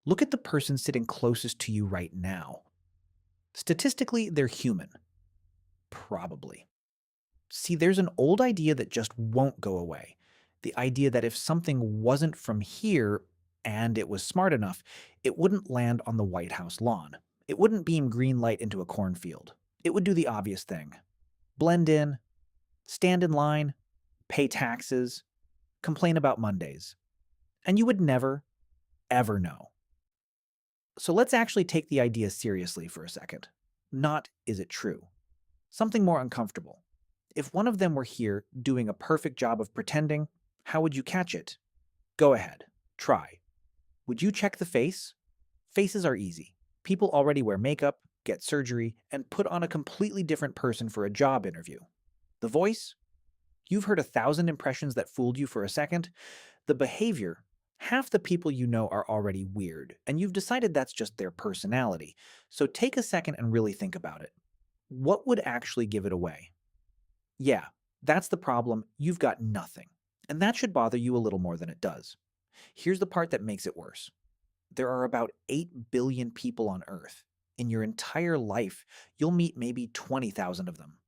Look at the person sitting closest to you right now. Statistically, they're human. Probably. See, there's an old idea that just won't go away. The idea that if something wasn't from here and it was smart enough, it wouldn't land on the White House lawn. It wouldn't beam green light into a cornfield. It would do the obvious thing: blend in, stand in line, pay taxes, complain about Mondays. And you would never, ever know. So let's actually take the idea seriously for a second. Not, is it true? Something more uncomfortable. If one of them were here doing a perfect job of pretending, how would you catch it? Go ahead. Try. Would you check the face? Faces are easy. People already wear makeup, get surgery, and put on a completely different person for a job interview. The voice? You've heard 1,000 impressions that fooled you for a second. The behavior? Half the people you know are already weird, and you've decided that's just their personality. So take a second and really think about it. What would actually give it away? Yeah, that's the problem. You've got nothing. And that should bother you a little more than it does. Here's the part that makes it worse. There are about 8 billion people on Earth. In your entire life, you'll meet maybe 20,000 of them.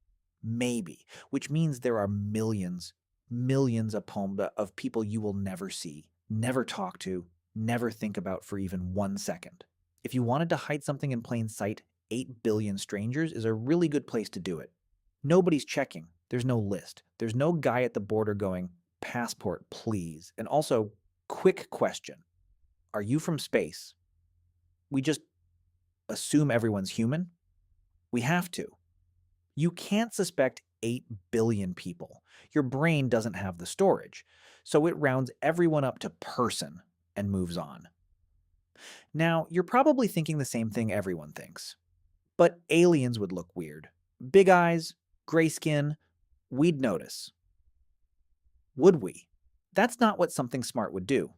Maybe, which means there are millions, millions of people you will never see, never talk to, never think about for even 1 second. If you wanted to hide something in plain sight, 8 billion strangers is a really good place to do it. Nobody's checking. There's no list. There's no guy at the border going, "Passport, please." And also, quick question: are you from space? We just assume everyone's human? We have to. You can't suspect 8 billion people. Your brain doesn't have the storage. So it rounds everyone up to person and moves on. Now, you're probably thinking the same thing everyone thinks. But aliens would look weird. Big eyes, gray skin, we'd notice. Would we? That's not what something smart would do.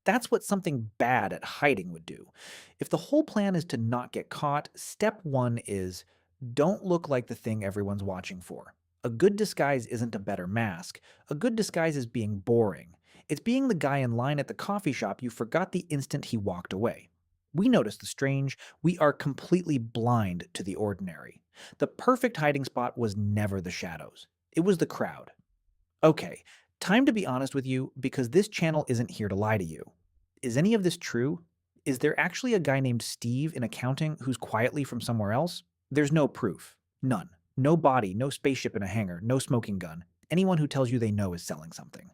That's what something bad at hiding would do. If the whole plan is to not get caught, step one is don't look like the thing everyone's watching for. A good disguise isn't a better mask. A good disguise is being boring. It's being the guy in line at the coffee shop you forgot the instant he walked away. We notice the strange. We are completely blind to the ordinary. The perfect hiding spot was never the shadows. It was the crowd. Okay, time to be honest with you because this channel isn't here to lie to you. Is any of this true? Is there actually a guy named Steve in accounting who's quietly from somewhere else? There's no proof. None. No body, no spaceship in a hangar, no smoking gun. Anyone who tells you they know is selling something.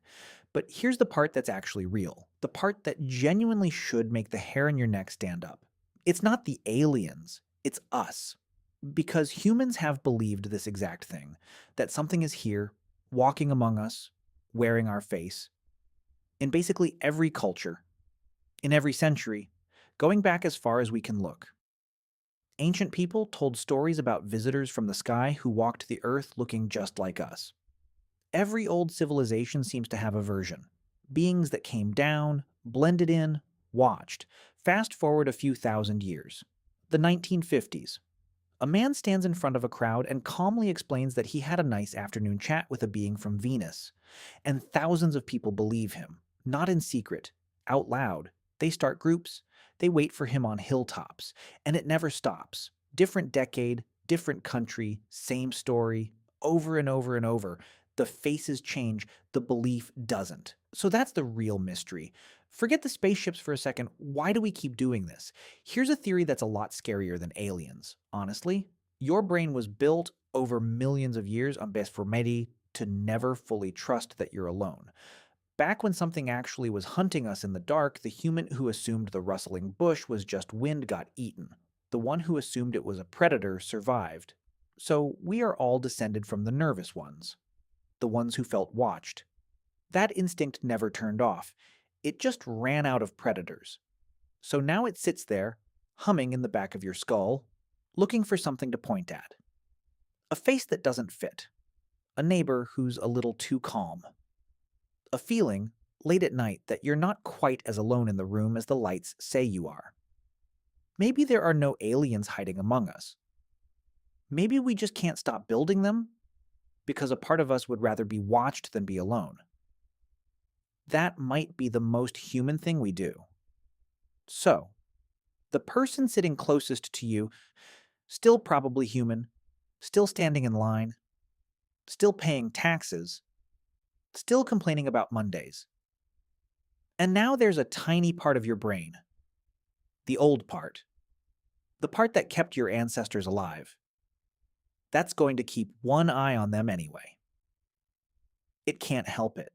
But here's the part that's actually real. The part that genuinely should make the hair on your neck stand up. It's not the aliens. It's us. Because humans have believed this exact thing, that something is here, walking among us, wearing our face. In basically every culture, in every century, going back as far as we can look. Ancient people told stories about visitors from the sky who walked the earth looking just like us. Every old civilization seems to have a version. Beings that came down, blended in, watched. Fast forward a few thousand years. The 1950s. A man stands in front of a crowd and calmly explains that he had a nice afternoon chat with a being from Venus. And thousands of people believe him, not in secret, out loud. They start groups. They wait for him on hilltops. And it never stops. Different decade, different country, same story, over and over and over. The faces change, the belief doesn't. So that's the real mystery. Forget the spaceships for a second. Why do we keep doing this? Here's a theory that's a lot scarier than aliens. Honestly, your brain was built over millions of years on base for medi to never fully trust that you're alone. Back when something actually was hunting us in the dark, the human who assumed the rustling bush was just wind got eaten. The one who assumed it was a predator survived. So we are all descended from the nervous ones, the ones who felt watched. That instinct never turned off. It just ran out of predators. So now it sits there, humming in the back of your skull, looking for something to point at. A face that doesn't fit. A neighbor who's a little too calm. A feeling, late at night, that you're not quite as alone in the room as the lights say you are. Maybe there are no aliens hiding among us. Maybe we just can't stop building them because a part of us would rather be watched than be alone. That might be the most human thing we do. So, the person sitting closest to you, still probably human, still standing in line, still paying taxes, still complaining about Mondays. And now there's a tiny part of your brain, the old part, the part that kept your ancestors alive. That's going to keep one eye on them anyway. It can't help it.